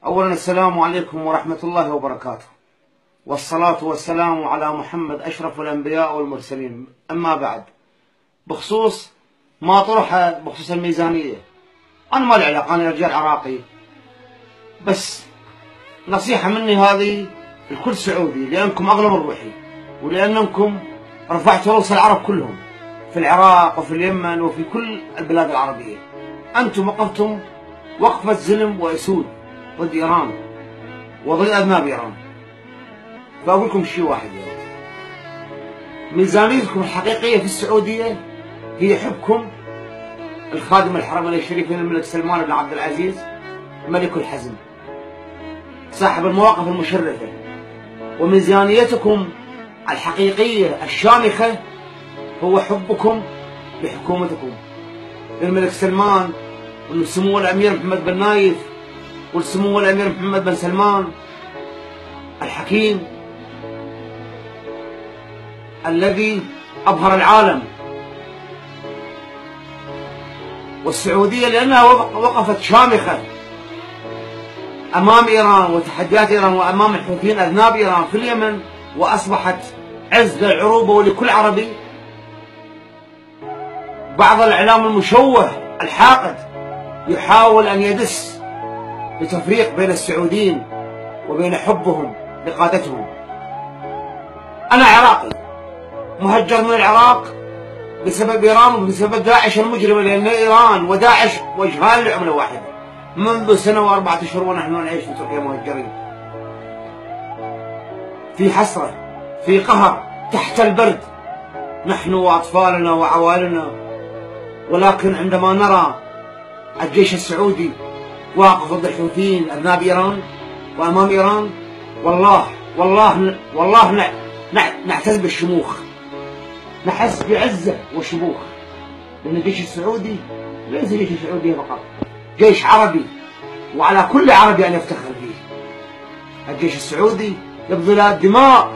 أولا السلام عليكم ورحمة الله وبركاته، والصلاة والسلام على محمد أشرف الأنبياء والمرسلين. أما بعد، بخصوص ما طرح بخصوص الميزانية، أنا ما لي علاقة، أنا رجال عراقي، بس نصيحة مني هذه لكل سعودي، لأنكم أغلى من روحي، ولأنكم رفعتوا رؤوس العرب كلهم في العراق وفي اليمن وفي كل البلاد العربية. أنتم وقفتم وقفة ظلم وأسود ضد إيران وضد أذناب إيران. فأقول لكم شيء واحد، ميزانيتكم الحقيقية في السعودية هي حبكم الخادم الحرمين الشريفين الملك سلمان بن عبد العزيز ملك الحزم صاحب المواقف المشرفة، وميزانيتكم الحقيقية الشامخة هو حبكم لحكومتكم، للملك سلمان ولسمو الأمير محمد بن نايف ولسمو الأمير محمد بن سلمان الحكيم الذي أبهر العالم. والسعودية لأنها وقفت شامخة أمام إيران وتحديات إيران وأمام الحوثيين أذناب إيران في اليمن، وأصبحت عز للعروبة ولكل عربي. بعض الإعلام المشوه الحاقد يحاول أن يدس لتفريق بين السعوديين وبين حبهم لقادتهم. أنا عراقي مهجر من العراق بسبب إيران وبسبب داعش المجرمة، لأن إيران وداعش وجهان لعملة واحدة. منذ سنة و4 أشهر ونحن نعيش في تركيا مهجرين، في حسرة، في قهر، تحت البرد نحن وأطفالنا وعوائلنا. ولكن عندما نرى الجيش السعودي واقف ضد الحوثيين أذناب إيران وأمام إيران، والله نعتز بالشموخ، نحس بعزة وشموخ، لأن الجيش السعودي ليس جيش السعودية فقط، جيش عربي، وعلى كل عربي أن يفتخر به. الجيش السعودي يبذل الدماء